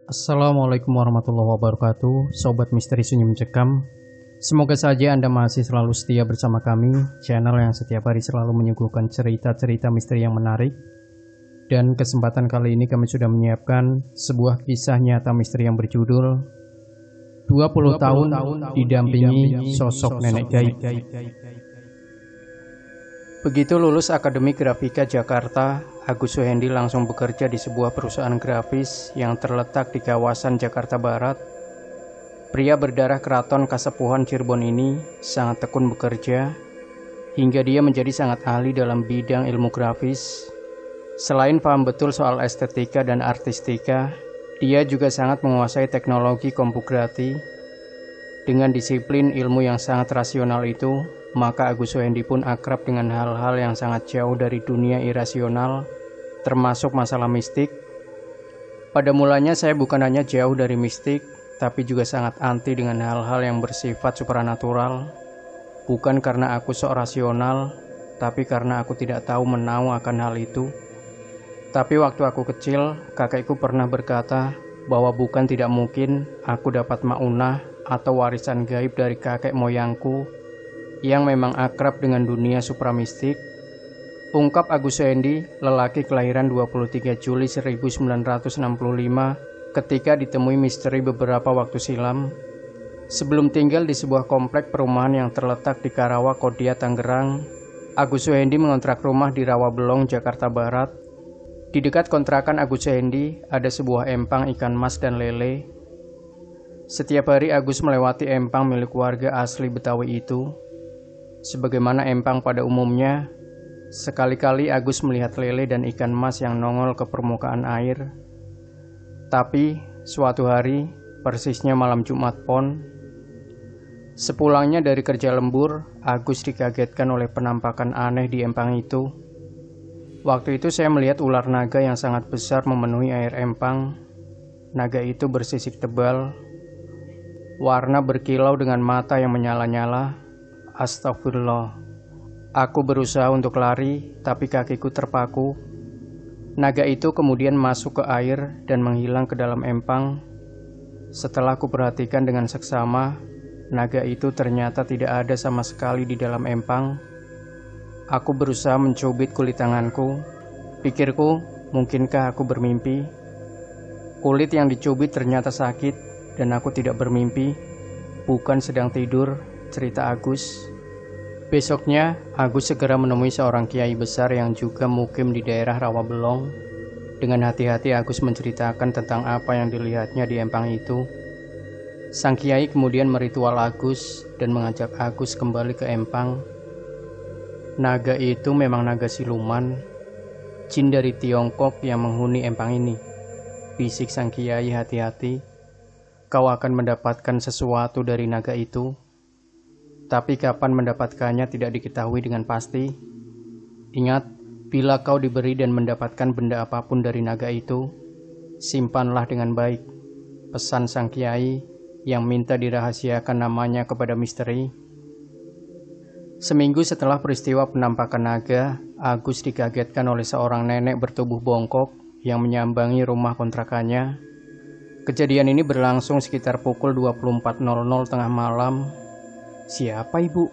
Assalamualaikum warahmatullahi wabarakatuh, Sobat Misteri Sunyi Mencekam. Semoga saja Anda masih selalu setia bersama kami, channel yang setiap hari selalu menyuguhkan cerita-cerita misteri yang menarik. Dan kesempatan kali ini kami sudah menyiapkan sebuah kisah nyata misteri yang berjudul 20 tahun didampingi sosok nenek gaib. Begitu lulus Akademi Grafika Jakarta, Agus Suhendi langsung bekerja di sebuah perusahaan grafis yang terletak di kawasan Jakarta Barat. Pria berdarah keraton Kasepuhan Cirebon ini sangat tekun bekerja, hingga dia menjadi sangat ahli dalam bidang ilmu grafis. Selain paham betul soal estetika dan artistika, dia juga sangat menguasai teknologi kompugrati. Dengan disiplin ilmu yang sangat rasional itu, maka Agus Suhendi pun akrab dengan hal-hal yang sangat jauh dari dunia irasional, termasuk masalah mistik. Pada mulanya saya bukan hanya jauh dari mistik, tapi juga sangat anti dengan hal-hal yang bersifat supranatural. Bukan karena aku sok rasional, tapi karena aku tidak tahu menau akan hal itu. Tapi waktu aku kecil, kakekku pernah berkata bahwa bukan tidak mungkin aku dapat maunah atau warisan gaib dari kakek moyangku yang memang akrab dengan dunia supramistik. Ungkap Agus Suhendi, lelaki kelahiran 23 Juli 1965, ketika ditemui misteri beberapa waktu silam. Sebelum tinggal di sebuah komplek perumahan yang terletak di Karawang, Kodia, Tangerang, Agus Suhendi mengontrak rumah di Rawabelong, Jakarta Barat. Di dekat kontrakan Agus Suhendi ada sebuah empang ikan mas dan lele. Setiap hari Agus melewati empang milik warga asli Betawi itu. Sebagaimana empang pada umumnya, sekali-kali Agus melihat lele dan ikan mas yang nongol ke permukaan air. Tapi suatu hari, persisnya malam Jumat Pon, sepulangnya dari kerja lembur, Agus dikagetkan oleh penampakan aneh di empang itu. Waktu itu saya melihat ular naga yang sangat besar memenuhi air empang. Naga itu bersisik tebal, warna berkilau dengan mata yang menyala-nyala. Astagfirullah. Aku berusaha untuk lari, tapi kakiku terpaku. Naga itu kemudian masuk ke air dan menghilang ke dalam empang. Setelah aku perhatikan dengan seksama, naga itu ternyata tidak ada sama sekali di dalam empang. Aku berusaha mencubit kulit tanganku. Pikirku, mungkinkah aku bermimpi? Kulit yang dicubit ternyata sakit, dan aku tidak bermimpi, bukan sedang tidur, cerita Agus. Besoknya, Agus segera menemui seorang kiai besar yang juga mukim di daerah Rawabelong. Dengan hati-hati Agus menceritakan tentang apa yang dilihatnya di empang itu. Sang kiai kemudian meritual Agus dan mengajak Agus kembali ke empang. Naga itu memang naga siluman, jin dari Tiongkok yang menghuni empang ini. Bisik sang kiai hati-hati. Kau akan mendapatkan sesuatu dari naga itu. Tapi kapan mendapatkannya tidak diketahui dengan pasti. Ingat, bila kau diberi dan mendapatkan benda apapun dari naga itu, simpanlah dengan baik. Pesan sang kiai yang minta dirahasiakan namanya kepada misteri. Seminggu setelah peristiwa penampakan naga, Agus dikagetkan oleh seorang nenek bertubuh bongkok yang menyambangi rumah kontrakannya. Kejadian ini berlangsung sekitar pukul 24.00 tengah malam. Siapa ibu?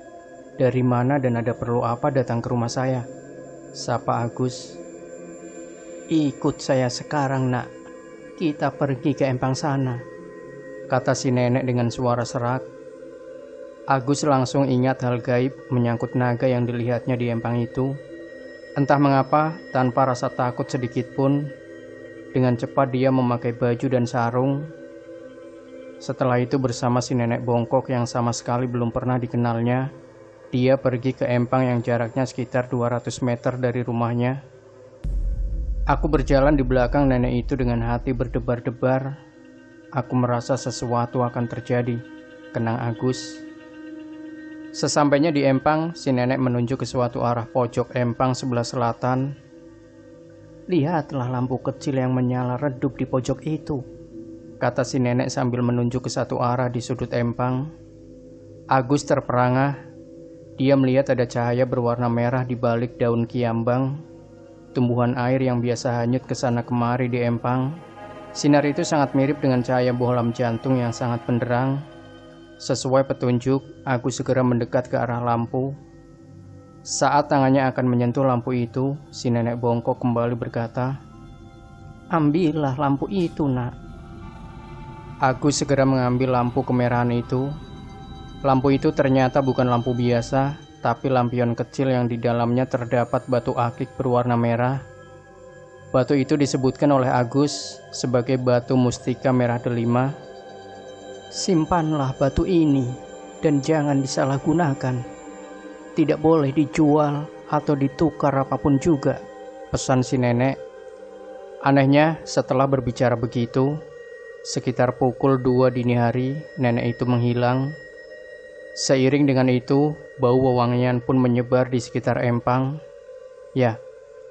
Dari mana dan ada perlu apa datang ke rumah saya? Sapa Agus. Ikut saya sekarang nak. Kita pergi ke empang sana, kata si nenek dengan suara serak. Agus langsung ingat hal gaib menyangkut naga yang dilihatnya di empang itu. Entah mengapa, tanpa rasa takut sedikit pun, dengan cepat dia memakai baju dan sarung. Setelah itu bersama si nenek bongkok yang sama sekali belum pernah dikenalnya, dia pergi ke empang yang jaraknya sekitar 200 meter dari rumahnya. Aku berjalan di belakang nenek itu dengan hati berdebar-debar. Aku merasa sesuatu akan terjadi, kenang Agus. Sesampainya di empang, si nenek menunjuk ke suatu arah pojok empang sebelah selatan. Lihatlah lampu kecil yang menyala redup di pojok itu, kata si nenek sambil menunjuk ke satu arah di sudut empang. Agus terperangah. Dia melihat ada cahaya berwarna merah di balik daun kiambang, tumbuhan air yang biasa hanyut ke sana kemari di empang. Sinar itu sangat mirip dengan cahaya bohlam jantung yang sangat benderang. Sesuai petunjuk, Agus segera mendekat ke arah lampu. Saat tangannya akan menyentuh lampu itu, si nenek bongkok kembali berkata, "Ambillah lampu itu, nak." Agus segera mengambil lampu kemerahan itu. Lampu itu ternyata bukan lampu biasa, tapi lampion kecil yang di dalamnya terdapat batu akik berwarna merah. Batu itu disebutkan oleh Agus sebagai batu mustika merah delima. "Simpanlah batu ini dan jangan disalahgunakan. Tidak boleh dijual atau ditukar apapun juga," pesan si nenek. Anehnya, setelah berbicara begitu, sekitar pukul 2 dini hari, nenek itu menghilang. Seiring dengan itu, bau wewangian pun menyebar di sekitar empang. Ya,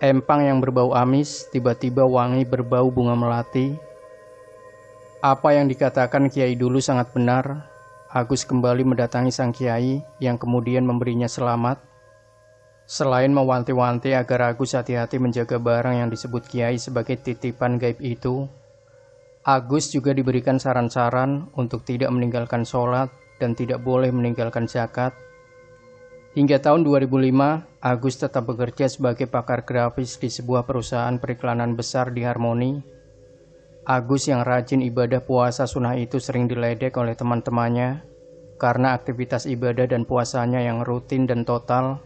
empang yang berbau amis tiba-tiba wangi berbau bunga melati. Apa yang dikatakan Kiai dulu sangat benar. Agus kembali mendatangi sang Kiai yang kemudian memberinya selamat. Selain mewanti-wanti agar Agus hati-hati menjaga barang yang disebut Kiai sebagai titipan gaib itu, Agus juga diberikan saran-saran untuk tidak meninggalkan sholat dan tidak boleh meninggalkan zakat. Hingga tahun 2005, Agus tetap bekerja sebagai pakar grafis di sebuah perusahaan periklanan besar di Harmoni. Agus yang rajin ibadah puasa sunnah itu sering diledek oleh teman-temannya karena aktivitas ibadah dan puasanya yang rutin dan total.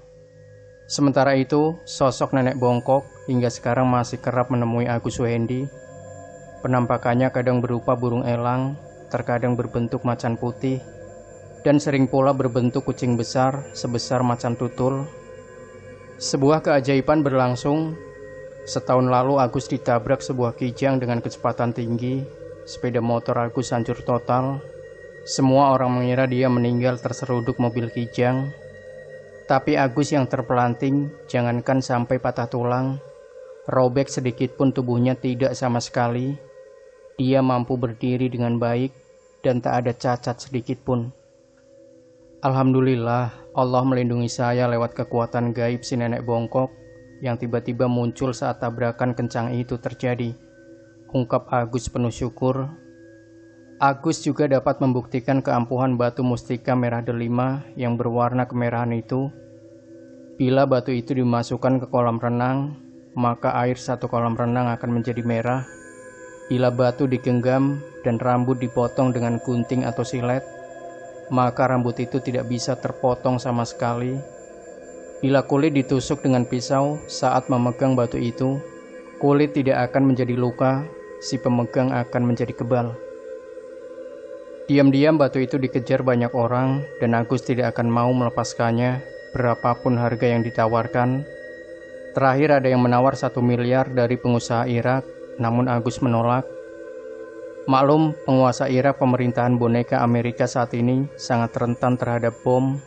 Sementara itu, sosok nenek bongkok hingga sekarang masih kerap menemui Agus Suhendi. Penampakannya kadang berupa burung elang, terkadang berbentuk macan putih, dan sering pula berbentuk kucing besar sebesar macan tutul. Sebuah keajaiban berlangsung. Setahun lalu Agus ditabrak sebuah kijang dengan kecepatan tinggi. Sepeda motor Agus hancur total. Semua orang mengira dia meninggal terseruduk mobil kijang. Tapi Agus yang terpelanting, jangankan sampai patah tulang, robek sedikit pun tubuhnya tidak sama sekali. Dia mampu berdiri dengan baik dan tak ada cacat sedikit pun. Alhamdulillah, Allah melindungi saya lewat kekuatan gaib si nenek bongkok yang tiba-tiba muncul saat tabrakan kencang itu terjadi. Ungkap Agus penuh syukur. Agus juga dapat membuktikan keampuhan batu mustika merah delima yang berwarna kemerahan itu. Bila batu itu dimasukkan ke kolam renang, maka air satu kolam renang akan menjadi merah. Bila batu digenggam dan rambut dipotong dengan gunting atau silet, maka rambut itu tidak bisa terpotong sama sekali. Bila kulit ditusuk dengan pisau saat memegang batu itu, kulit tidak akan menjadi luka, si pemegang akan menjadi kebal. Diam-diam batu itu dikejar banyak orang dan Agus tidak akan mau melepaskannya berapapun harga yang ditawarkan. Terakhir ada yang menawar 1 miliar dari pengusaha Irak, namun Agus menolak. Maklum, penguasa Irak pemerintahan boneka Amerika saat ini sangat rentan terhadap bom.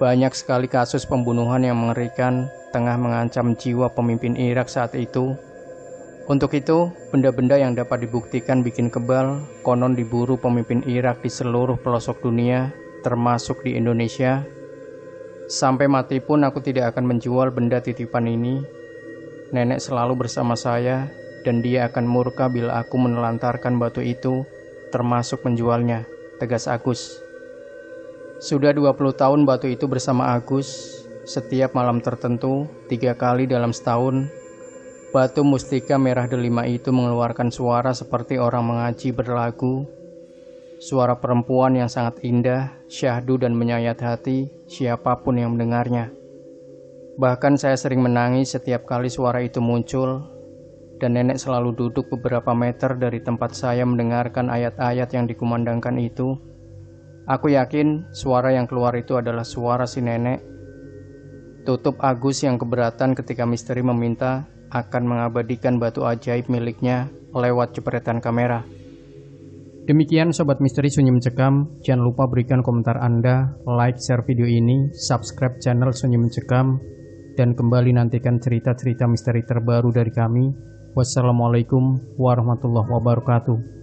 Banyak sekali kasus pembunuhan yang mengerikan tengah mengancam jiwa pemimpin Irak saat itu. Untuk itu, benda-benda yang dapat dibuktikan bikin kebal konon diburu pemimpin Irak di seluruh pelosok dunia, termasuk di Indonesia. Sampai mati pun aku tidak akan menjual benda titipan ini. Nenek selalu bersama saya, dan dia akan murka bila aku menelantarkan batu itu, termasuk menjualnya, tegas Agus. Sudah 20 tahun batu itu bersama Agus. Setiap malam tertentu, 3 kali dalam setahun, batu mustika merah delima itu mengeluarkan suara seperti orang mengaji berlagu. Suara perempuan yang sangat indah, syahdu dan menyayat hati siapapun yang mendengarnya. Bahkan saya sering menangis setiap kali suara itu muncul. Dan nenek selalu duduk beberapa meter dari tempat saya mendengarkan ayat-ayat yang dikumandangkan itu. Aku yakin suara yang keluar itu adalah suara si nenek. Tutup Agus yang keberatan ketika misteri meminta akan mengabadikan batu ajaib miliknya lewat jepretan kamera. Demikian Sobat Misteri Sunyi Mencekam, jangan lupa berikan komentar Anda, like, share video ini, subscribe channel Sunyi Mencekam, dan kembali nantikan cerita-cerita misteri terbaru dari kami. Wassalamualaikum warahmatullahi wabarakatuh.